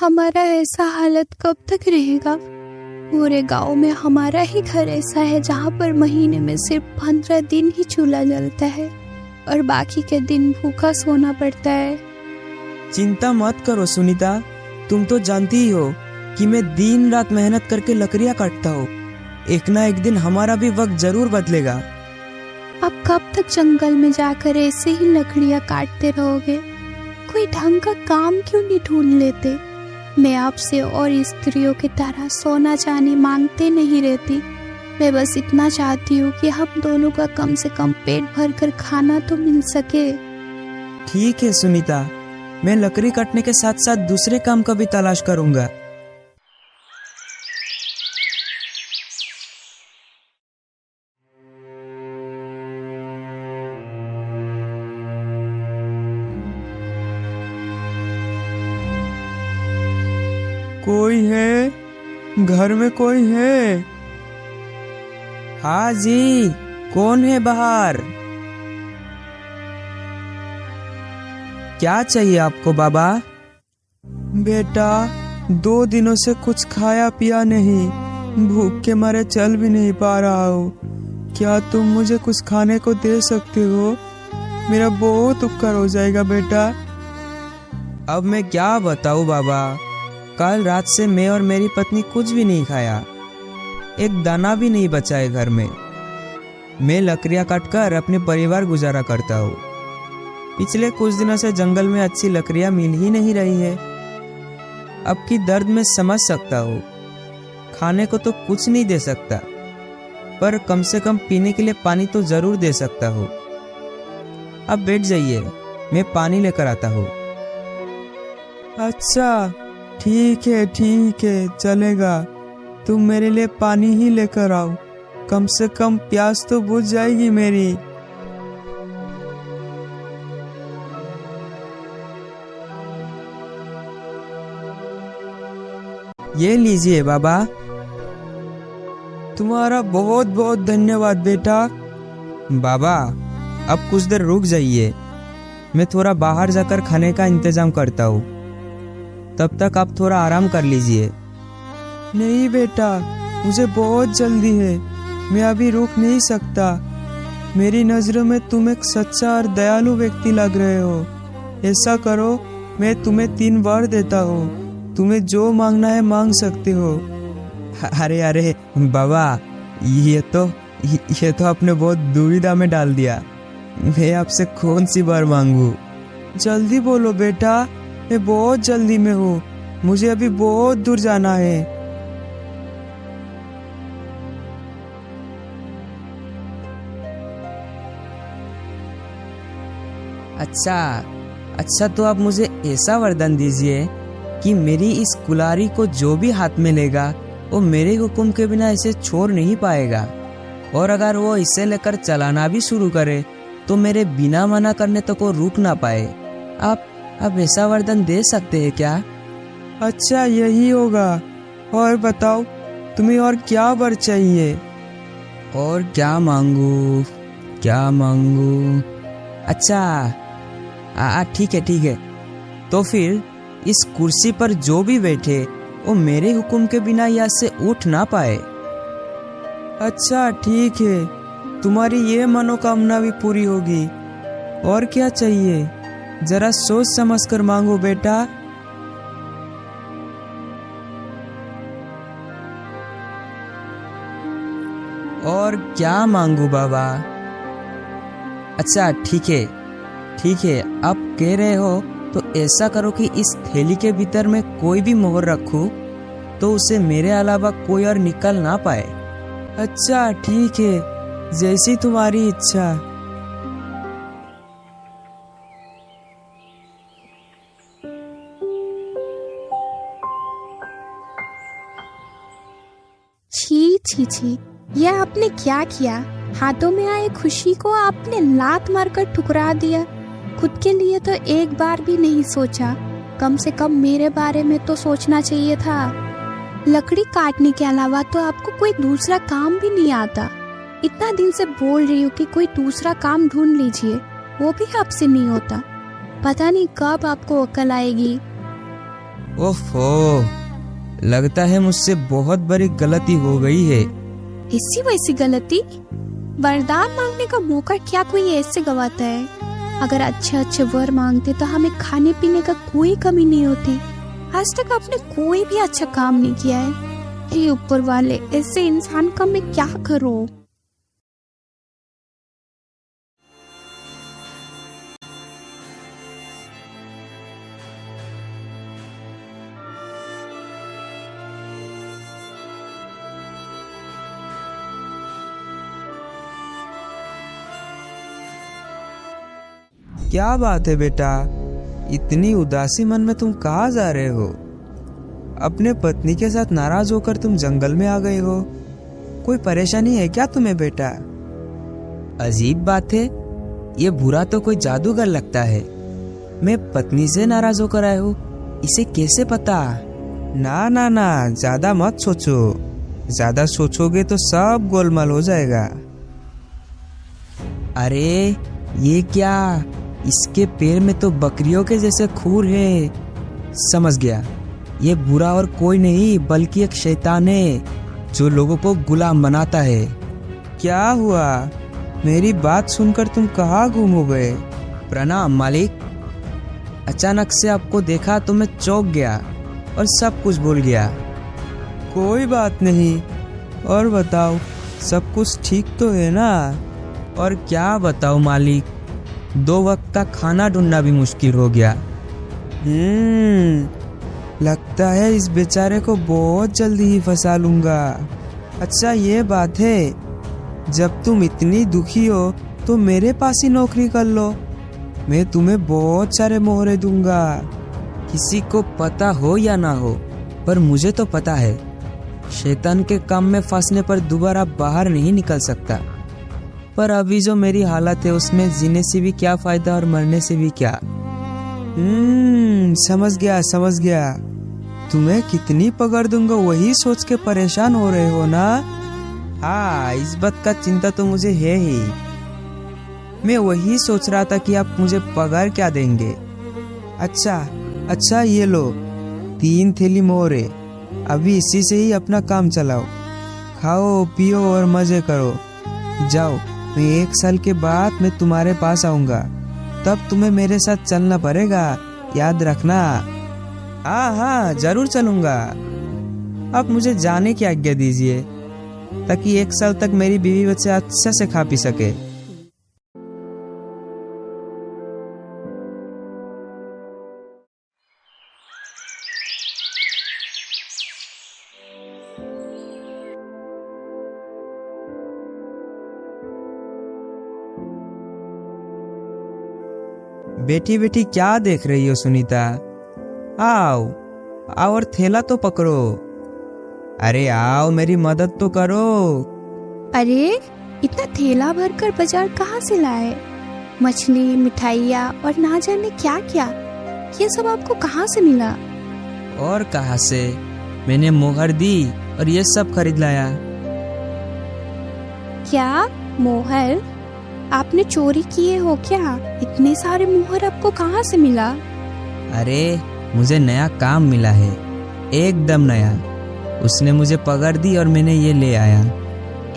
हमारा ऐसा हालत कब तक रहेगा? पूरे गांव में हमारा ही घर ऐसा है जहाँ पर महीने में सिर्फ 15 दिन ही चूल्हा जलता है और बाकी के दिन भूखा सोना पड़ता है। चिंता मत करो सुनीता, तुम तो जानती ही हो कि मैं दिन रात मेहनत करके लकड़ियाँ काटता हूँ। एक ना एक दिन हमारा भी वक्त जरूर बदलेगा। आप कब तक जंगल में जाकर ऐसे ही लकड़ियाँ काटते रहोगे? कोई ढंग का काम क्यों नहीं ढूंढ लेते? मैं आपसे और स्त्रियों की तरह सोना चांदी मांगते नहीं रहती। मैं बस इतना चाहती हूँ कि हम दोनों का कम से कम पेट भर कर खाना तो मिल सके। ठीक है सुनीता, मैं लकड़ी काटने के साथ साथ दूसरे काम का भी तलाश करूंगा। कोई है? घर में कोई है? हाँ जी, कौन है बाहर? क्या चाहिए आपको बाबा? बेटा, 2 दिनों से कुछ खाया पिया नहीं, भूख के मारे चल भी नहीं पा रहा हूँ। क्या तुम मुझे कुछ खाने को दे सकते हो? मेरा बहुत उपकार हो जाएगा बेटा। अब मैं क्या बताऊँ बाबा, कल रात से मैं और मेरी पत्नी कुछ भी नहीं खाया, एक दाना भी नहीं बचा है घर में। मैं लकड़ियाँ काटकर अपने परिवार गुजारा करता हूँ। पिछले कुछ दिनों से जंगल में अच्छी लकड़ियाँ मिल ही नहीं रही है। अब की दर्द मैं समझ सकता हूँ। खाने को तो कुछ नहीं दे सकता, पर कम से कम पीने के लिए पानी तो जरूर दे सकता हूँ। अब बैठ जाइए, मैं पानी लेकर आता हूँ। अच्छा ठीक है चलेगा, तुम मेरे लिए पानी ही लेकर आओ, कम से कम प्यास तो बुझ जाएगी मेरी। ये लीजिए बाबा। तुम्हारा बहुत बहुत धन्यवाद बेटा। बाबा, अब कुछ देर रुक जाइए, मैं थोड़ा बाहर जाकर खाने का इंतजाम करता हूँ। तब तक आप थोड़ा आराम कर लीजिए। नहीं बेटा, मुझे बहुत जल्दी है, मैं अभी रुक नहीं सकता। मेरी नजरों में तुम एक सच्चा और दयालु व्यक्ति लग रहे हो। ऐसा करो, मैं तुम्हें 3 वर देता हूँ, तुम्हें जो मांगना है मांग सकते हो। अरे बाबा, ये तो आपने बहुत दुविधा में डाल दिया। मैं आपसे कौन सी वर मांगू? जल्दी बोलो बेटा, मैं बहुत जल्दी में हूँ, मुझे अभी बहुत दूर जाना है। अच्छा तो आप मुझे ऐसा वरदान दीजिए कि मेरी इस कुल्हाड़ी को जो भी हाथ में लेगा वो मेरे हुक्म के बिना इसे छोड़ नहीं पाएगा, और अगर वो इसे लेकर चलाना भी शुरू करे तो मेरे बिना मना करने तक वो रुक ना पाए। आप ऐसा वरदान दे सकते हैं क्या? अच्छा, यही होगा। और बताओ, तुम्हें और क्या वर चाहिए? और क्या मांगू? अच्छा ठीक है, तो फिर इस कुर्सी पर जो भी बैठे वो मेरे हुक्म के बिना यहाँ से उठ ना पाए। अच्छा ठीक है, तुम्हारी ये मनोकामना भी पूरी होगी। और क्या चाहिए? जरा सोच समझ कर मांगो बेटा। और क्या मांगू बाबा? अच्छा ठीक है, आप कह रहे हो तो ऐसा करो कि इस थैली के भीतर मैं कोई भी मोहर रखूं तो उसे मेरे अलावा कोई और निकल ना पाए। अच्छा ठीक है, जैसी तुम्हारी इच्छा। छी, यह आपने क्या किया? हाथों में आए खुशी को आपने लात मारकर ठुकरा दिया। खुद के लिए तो एक बार भी नहीं सोचा, कम से कम मेरे बारे में तो सोचना चाहिए था। लकड़ी काटने के अलावा तो आपको कोई दूसरा काम भी नहीं आता। इतना दिन से बोल रही हूँ कि कोई दूसरा काम ढूंढ लीजिए, वो भी आपसे नहीं होता। पता नहीं कब आपको अक्ल आएगी। ओफो, लगता है मुझसे बहुत बड़ी गलती हो गई है। ऐसी वैसी गलती? वरदान मांगने का मौका क्या कोई ऐसे गवाता है? अगर अच्छे अच्छे वर मांगते तो हमें खाने पीने का कोई कमी नहीं होती। आज तक आपने कोई भी अच्छा काम नहीं किया है। हे ऊपर वाले, ऐसे इंसान का मैं क्या करूं? क्या बात है बेटा, इतनी उदासी मन में तुम कहाँ जा रहे हो? अपने पत्नी के साथ नाराज होकर तुम जंगल में आ गए हो। कोई परेशानी है क्या तुम्हें बेटा? अजीब बात है, ये बुरा तो कोई जादूगर लगता है। मैं पत्नी से नाराज होकर आया हूँ, इसे कैसे पता? ना ना ना, ज्यादा मत सोचो। ज्यादा सोचोगे तो सब गोलमाल हो जाएगा। अरे ये क्या, इसके पैर में तो बकरियों के जैसे खूर है। समझ गया, ये बुरा और कोई नहीं बल्कि एक शैतान है जो लोगों को गुलाम बनाता है। क्या हुआ? मेरी बात सुनकर तुम कहाँ गुम हो गए? प्रणाम मालिक। अचानक से आपको देखा तो मैं चौंक गया और सब कुछ भूल गया। कोई बात नहीं, और बताओ, सब कुछ ठीक तो है ना? और क्या बताओ मालिक, 2 वक्त का खाना ढूंढना भी मुश्किल हो गया। लगता है इस बेचारे को बहुत जल्दी ही फंसा लूंगा। अच्छा ये बात है, जब तुम इतनी दुखी हो तो मेरे पास ही नौकरी कर लो। मैं तुम्हें बहुत सारे मोहरे दूंगा। किसी को पता हो या ना हो, पर मुझे तो पता है, शैतान के काम में फंसने पर दोबारा बाहर नहीं निकल सकता। पर अभी जो मेरी हालत है उसमें जीने से भी क्या फायदा और मरने से भी क्या। समझ गया। तुम्हें कितनी पकड़ दूंगा वही सोच के परेशान हो रहे हो ना? हाँ, इस बात का चिंता तो मुझे है ही। मैं वही सोच रहा था कि आप मुझे पगार क्या देंगे। अच्छा ये लो 3 थैली मोहरे, अभी इसी से ही अपना काम चलाओ। खाओ पियो और मजे करो। जाओ, मैं 1 साल के बाद मैं तुम्हारे पास आऊंगा, तब तुम्हें मेरे साथ चलना पड़ेगा, याद रखना। हाँ जरूर चलूंगा। अब मुझे जाने की आज्ञा दीजिए ताकि 1 साल तक मेरी बीवी बच्चे अच्छा से खा पी सके। बेटी बेटी क्या देख रही हो सुनीता? आओ और थैला तो पकड़ो। अरे आओ, मेरी मदद तो करो। अरे इतना थैला भरकर बाजार कहाँ से लाए? मछली, मिठाइयाँ और ना जाने क्या क्या, ये सब आपको कहाँ से मिला? और कहाँ से, मैंने मोहर दी और ये सब खरीद लाया। क्या मोहर? आपने चोरी किए हो क्या? इतने सारे मोहर आपको कहाँ से मिला? अरे मुझे नया काम मिला है, एकदम नया। उसने मुझे पकड़ दी और मैंने ये ले आया।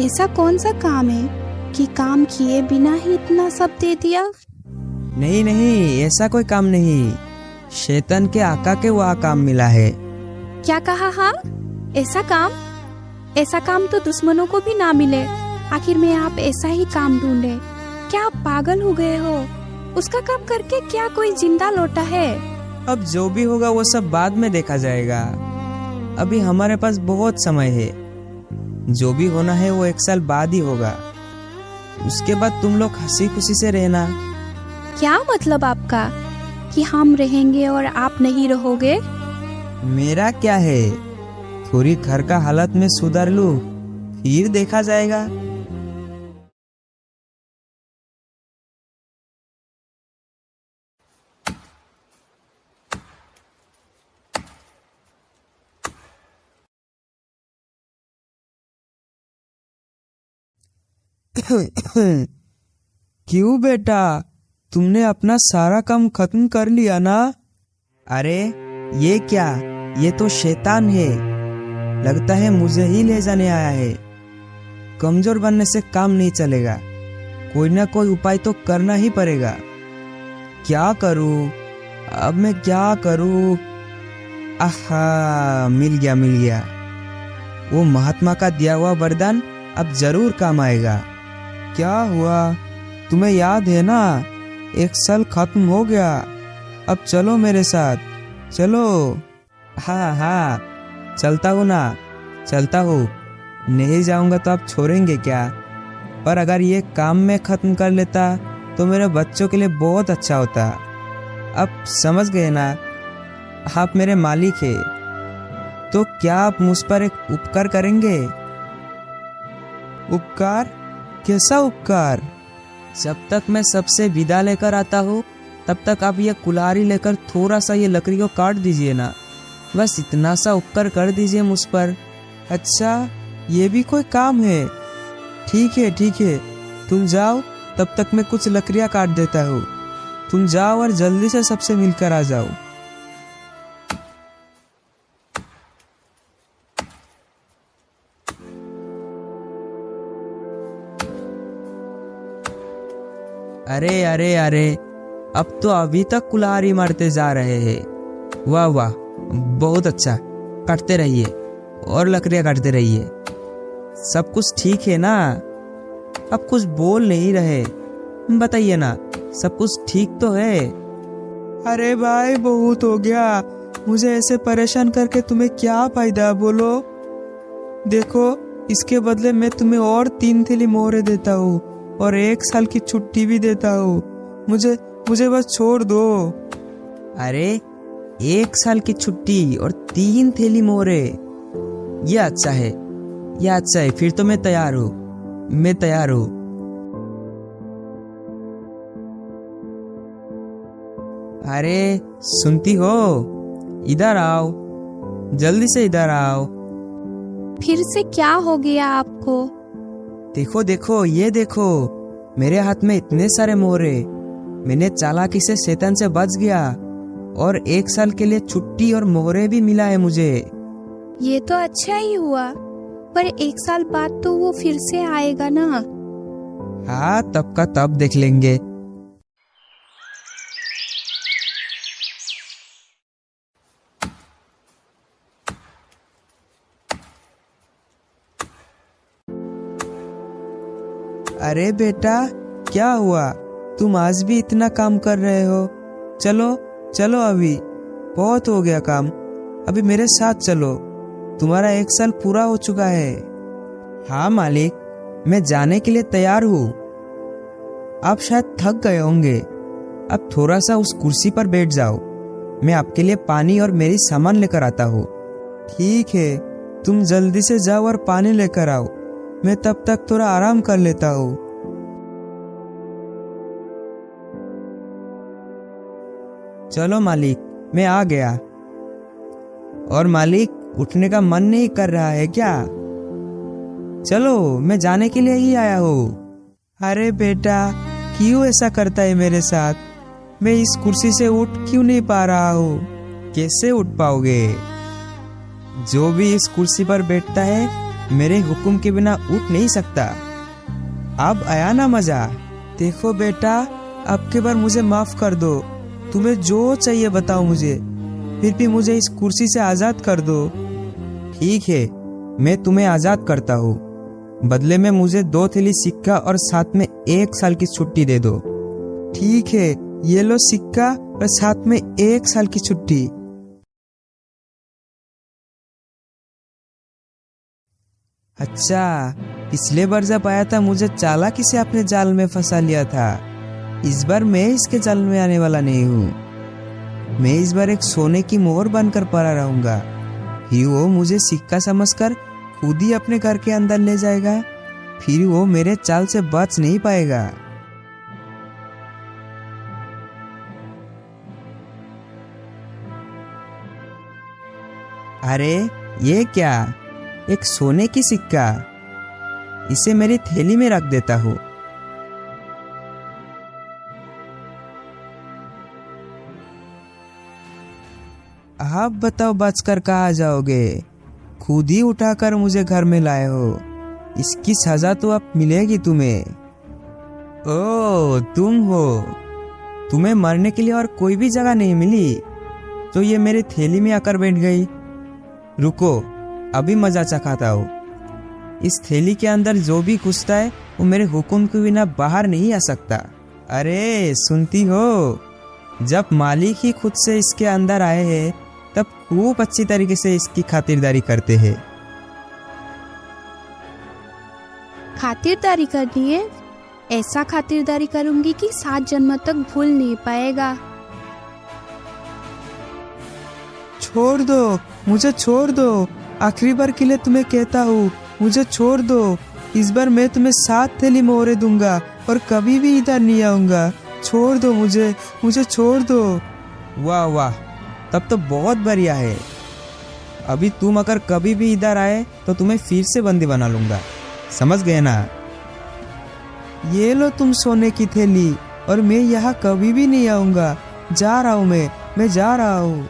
ऐसा कौन सा काम है कि काम किए बिना ही इतना सब दे दिया? नहीं, ऐसा कोई काम नहीं। शैतान के आका के वहाँ काम मिला है। क्या कहा? हाँ, ऐसा काम तो दुश्मनों को भी ना मिले। आखिर में आप ऐसा ही काम ढूंढे। क्या आप पागल हो गए हो? उसका काम करके क्या कोई जिंदा लौटा है? अब जो भी होगा वो सब बाद में देखा जाएगा। अभी हमारे पास बहुत समय है। जो भी होना है वो 1 साल बाद ही होगा। उसके बाद तुम लोग हंसी खुशी से रहना। क्या मतलब आपका कि हम रहेंगे और आप नहीं रहोगे? मेरा क्या है, थोड़ी घर का हालत में सुधार लूं, फिर देखा जाएगा। क्यों बेटा, तुमने अपना सारा काम खत्म कर लिया ना? अरे ये क्या? ये तो शैतान है। लगता है मुझे ही ले जाने आया है। कमजोर बनने से काम नहीं चलेगा, कोई ना कोई उपाय तो करना ही पड़ेगा। क्या करूं? अब मैं क्या करूं? आहा, मिल गया। वो महात्मा का दिया हुआ वरदान अब जरूर काम आएगा। क्या हुआ? तुम्हें याद है ना, 1 साल खत्म हो गया। अब चलो मेरे साथ, चलो। हाँ, चलता हूँ ना, चलता हूँ। नहीं जाऊंगा तो आप छोड़ेंगे क्या? पर अगर ये काम मैं खत्म कर लेता तो मेरे बच्चों के लिए बहुत अच्छा होता। अब समझ गए ना, आप मेरे मालिक हैं, तो क्या आप मुझ पर एक उपकार करेंगे? उपकार? कैसा उपकार? जब तक मैं सबसे विदा लेकर आता हूँ तब तक आप ये कुल्हाड़ी लेकर थोड़ा सा ये लकड़ी को काट दीजिए ना, बस इतना सा उपकार कर दीजिए मुझ पर। अच्छा, ये भी कोई काम है? ठीक है, तुम जाओ, तब तक मैं कुछ लकड़ियाँ काट देता हूँ। तुम जाओ और जल्दी से सबसे मिलकर आ जाओ। अरे, अब तो अभी तक कुल्हाड़ी मारते जा रहे हैं। वाह, बहुत अच्छा। काटते रहिए और लकड़ियाँ काटते रहिए। सब कुछ ठीक है ना? अब कुछ बोल नहीं रहे, बताइए ना, सब कुछ ठीक तो है? अरे भाई, बहुत हो गया। मुझे ऐसे परेशान करके तुम्हें क्या फायदा, बोलो? देखो, इसके बदले मैं तुम्हें और 3 थैली मोहरे देता हूँ और 1 साल की छुट्टी भी देता हूँ। मुझे बस छोड़ दो। अरे, 1 साल की छुट्टी और 3 थैली मोहरे, ये अच्छा है। फिर तो मैं तैयार हूँ। अरे, सुनती हो? इधर आओ, जल्दी से इधर आओ। फिर से क्या हो गया आपको? देखो, ये देखो, मेरे हाथ में इतने सारे मोहरे। मैंने चालाकी से शैतान से बच गया और 1 साल के लिए छुट्टी और मोहरे भी मिला है मुझे। ये तो अच्छा ही हुआ, पर 1 साल बाद तो वो फिर से आएगा ना। हाँ, तब का तब देख लेंगे। अरे बेटा, क्या हुआ? तुम आज भी इतना काम कर रहे हो? चलो अभी, बहुत हो गया काम। अभी मेरे साथ चलो, तुम्हारा 1 साल पूरा हो चुका है। हाँ मालिक, मैं जाने के लिए तैयार हूँ। आप शायद थक गए होंगे, अब थोड़ा सा उस कुर्सी पर बैठ जाओ। मैं आपके लिए पानी और मेरी सामान लेकर आता हूँ। ठीक है, तुम जल्दी से जाओ और पानी लेकर आओ। मैं तब तक थोड़ा आराम कर लेता हूँ। चलो मालिक, मैं आ गया। और मालिक, उठने का मन नहीं कर रहा है क्या? चलो, मैं जाने के लिए ही आया हूँ। अरे बेटा, क्यों ऐसा करता है मेरे साथ? मैं इस कुर्सी से उठ क्यों नहीं पा रहा हूँ? कैसे उठ पाओगे? जो भी इस कुर्सी पर बैठता है मेरे हुक्म के बिना उठ नहीं सकता। अब आया ना मजा? देखो बेटा, अब की बार मुझे माफ कर दो। तुम्हें जो चाहिए बताओ मुझे, फिर भी मुझे इस कुर्सी से आजाद कर दो। ठीक है, मैं तुम्हें आजाद करता हूँ। बदले में मुझे 2 थैली सिक्का और साथ में 1 साल की छुट्टी दे दो। ठीक है, ये लो सिक्का और साथ में 1 साल की छुट्टी। अच्छा, पिछले बार जब आया था मुझे चालाकी से अपने जाल में फंसा लिया था। इस बार मैं इसके जाल में आने वाला नहीं हूँ। मैं इस बार एक सोने की मोहर बनकर पड़ा रहूंगा। फिर वो मुझे सिक्का समझकर खुद ही अपने घर के अंदर ले जाएगा। फिर वो मेरे चाल से बच नहीं पाएगा। अरे, ये क्या? एक सोने की सिक्का। इसे मेरी थैली में रख देता हूँ। आप बताओ बचकर कहाँ जाओगे? खुद ही उठाकर मुझे घर में लाए हो, इसकी सजा तो अब मिलेगी तुम्हें। ओ तुम हो, तुम्हें मरने के लिए और कोई भी जगह नहीं मिली तो ये मेरी थैली में आकर बैठ गई। रुको, अभी मजा चखाता हूँ। इस थैली के अंदर जो भी घुसता है वो मेरे हुक्म के बिना बाहर नहीं आ सकता। अरे सुनती हो, जब मालिक ही खुद से इसके अंदर आए हैं तब खूब अच्छी तरीके से इसकी खातिरदारी करते हैं। खातिरदारी करनी है? ऐसा खातिरदारी करूंगी कि 7 जन्म तक भूल नहीं पाएगा। छोड़ दो, मुझे छोड़ दो। आखिरी बार के लिए तुम्हें कहता हूँ, मुझे छोड़ दो। इस बार मैं तुम्हें 7 थैली मोहरे दूंगा और कभी भी इधर नहीं आऊंगा। छोड़ दो मुझे छोड़ दो। वाह वाह, तब तो बहुत बढ़िया है। अभी तुम अगर कभी भी इधर आए तो तुम्हें फिर से बंदी बना लूंगा, समझ गए ना? ये लो तुम सोने की थैली, और मैं यहाँ कभी भी नहीं आऊंगा। जा रहा हूँ, मैं जा रहा हूँ।